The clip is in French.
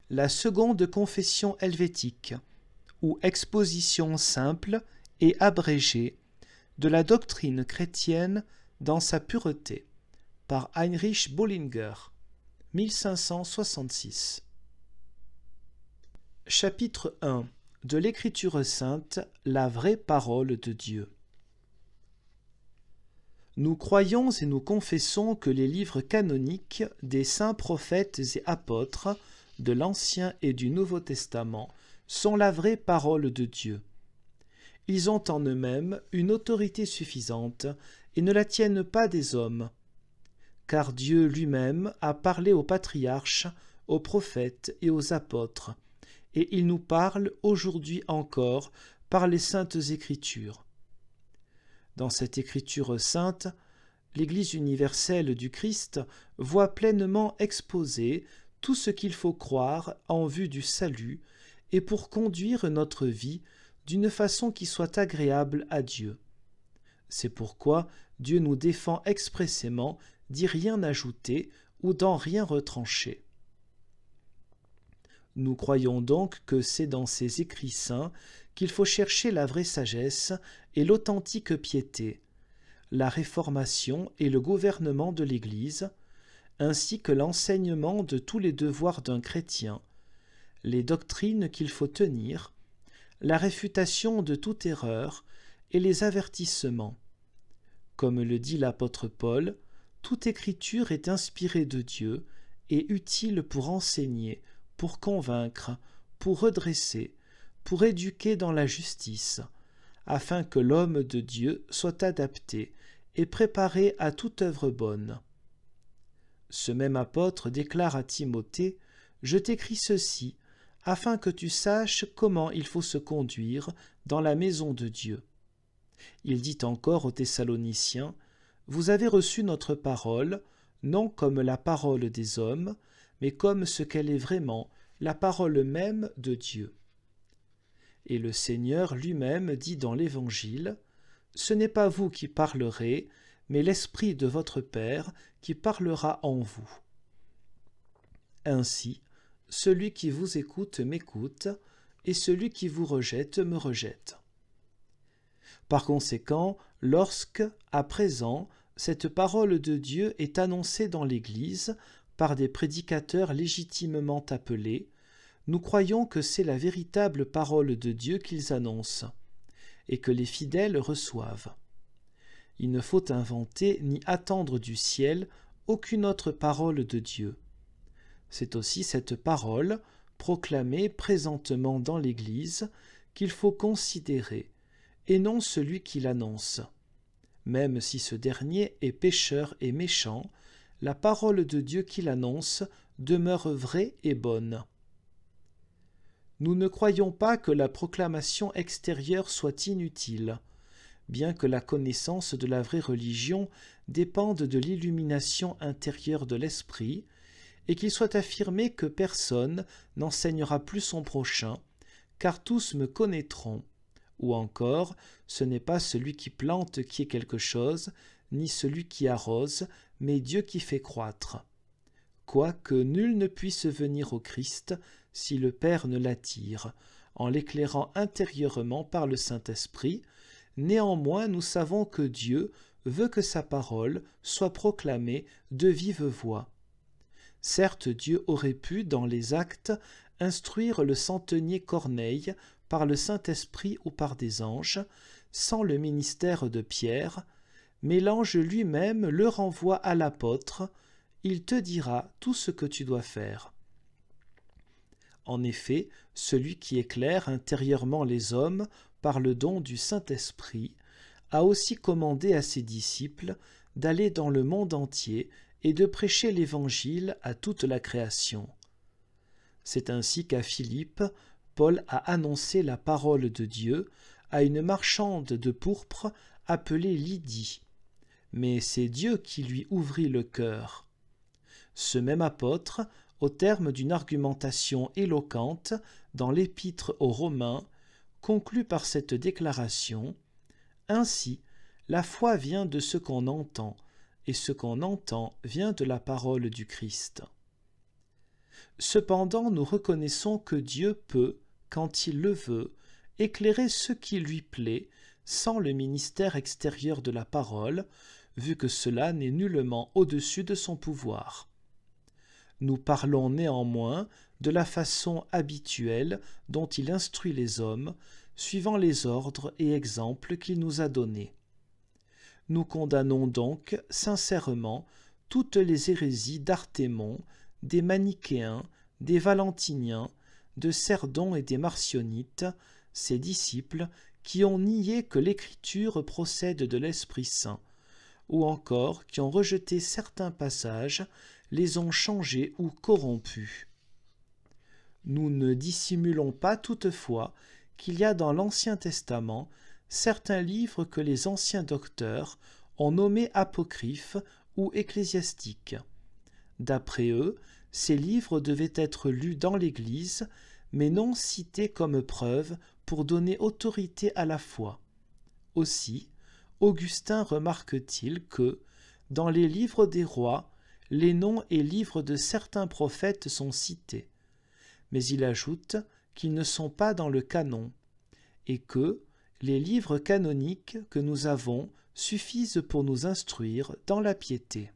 la seconde confession helvétique, ou exposition simple et abrégée de la doctrine chrétienne dans sa pureté, par Heinrich Bullinger, 1566. Chapitre 1 de l'Écriture sainte, la vraie parole de Dieu. Nous croyons et nous confessons que les livres canoniques des saints prophètes et apôtres de l'Ancien et du Nouveau Testament sont la vraie parole de Dieu. Ils ont en eux-mêmes une autorité suffisante et ne la tiennent pas des hommes, car Dieu lui-même a parlé aux patriarches, aux prophètes et aux apôtres, et il nous parle aujourd'hui encore par les saintes Écritures. Dans cette Écriture sainte, l'Église universelle du Christ voit pleinement exposé tout ce qu'il faut croire en vue du salut et pour conduire notre vie d'une façon qui soit agréable à Dieu. C'est pourquoi Dieu nous défend expressément d'y rien ajouter ou d'en rien retrancher. Nous croyons donc que c'est dans ces écrits saints qu'il faut chercher la vraie sagesse et l'authentique piété, la réformation et le gouvernement de l'Église, ainsi que l'enseignement de tous les devoirs d'un chrétien, les doctrines qu'il faut tenir, la réfutation de toute erreur et les avertissements. Comme le dit l'apôtre Paul, toute écriture est inspirée de Dieu et utile pour enseigner, pour convaincre, pour redresser, pour éduquer dans la justice, afin que l'homme de Dieu soit adapté et préparé à toute œuvre bonne. Ce même apôtre déclare à Timothée « Je t'écris ceci, afin que tu saches comment il faut se conduire dans la maison de Dieu. » Il dit encore aux Thessaloniciens « Vous avez reçu notre parole, non comme la parole des hommes, mais comme ce qu'elle est vraiment, la parole même de Dieu. » Et le Seigneur lui-même dit dans l'Évangile « Ce n'est pas vous qui parlerez, mais l'Esprit de votre Père qui parlera en vous. » Ainsi, celui qui vous écoute m'écoute, et celui qui vous rejette me rejette. Par conséquent, lorsque, à présent, cette parole de Dieu est annoncée dans l'Église par des prédicateurs légitimement appelés, nous croyons que c'est la véritable parole de Dieu qu'ils annoncent, et que les fidèles reçoivent. Il ne faut inventer ni attendre du ciel aucune autre parole de Dieu. C'est aussi cette parole, proclamée présentement dans l'Église, qu'il faut considérer, et non celui qui l'annonce. Même si ce dernier est pécheur et méchant, la parole de Dieu qu'il annonce demeure vraie et bonne. Nous ne croyons pas que la proclamation extérieure soit inutile, bien que la connaissance de la vraie religion dépende de l'illumination intérieure de l'esprit, et qu'il soit affirmé que personne n'enseignera plus son prochain, car tous me connaîtront. Ou encore, ce n'est pas celui qui plante qui est quelque chose, ni celui qui arrose, mais Dieu qui fait croître. Quoique nul ne puisse venir au Christ si le Père ne l'attire, en l'éclairant intérieurement par le Saint-Esprit, néanmoins nous savons que Dieu veut que sa parole soit proclamée de vive voix. Certes, Dieu aurait pu, dans les Actes, instruire le centenier Corneille par le Saint-Esprit ou par des anges, sans le ministère de Pierre, mais l'ange lui-même le renvoie à l'apôtre, il te dira tout ce que tu dois faire. En effet, celui qui éclaire intérieurement les hommes par le don du Saint-Esprit a aussi commandé à ses disciples d'aller dans le monde entier et de prêcher l'Évangile à toute la création. C'est ainsi qu'à Philippe, Paul a annoncé la parole de Dieu à une marchande de pourpre appelée Lydie, mais c'est Dieu qui lui ouvrit le cœur. Ce même apôtre, au terme d'une argumentation éloquente dans l'Épître aux Romains, conclut par cette déclaration « Ainsi, la foi vient de ce qu'on entend, et ce qu'on entend vient de la parole du Christ. » Cependant, nous reconnaissons que Dieu peut, quand il le veut, éclairer ce qui lui plaît sans le ministère extérieur de la parole, vu que cela n'est nullement au-dessus de son pouvoir. Nous parlons néanmoins de la façon habituelle dont il instruit les hommes, suivant les ordres et exemples qu'il nous a donnés. Nous condamnons donc sincèrement toutes les hérésies d'Artémon, des Manichéens, des Valentiniens, de Cerdon et des Marcionites, ses disciples, qui ont nié que l'Écriture procède de l'Esprit Saint, ou encore qui ont rejeté certains passages, les ont changés ou corrompus. Nous ne dissimulons pas toutefois qu'il y a dans l'Ancien Testament certains livres que les anciens docteurs ont nommés apocryphes ou ecclésiastiques. D'après eux, ces livres devaient être lus dans l'Église, mais non cités comme preuve pour donner autorité à la foi. Aussi, Augustin remarque-t-il que, dans les livres des rois, les noms et livres de certains prophètes sont cités, mais il ajoute qu'ils ne sont pas dans le canon, et que les livres canoniques que nous avons suffisent pour nous instruire dans la piété.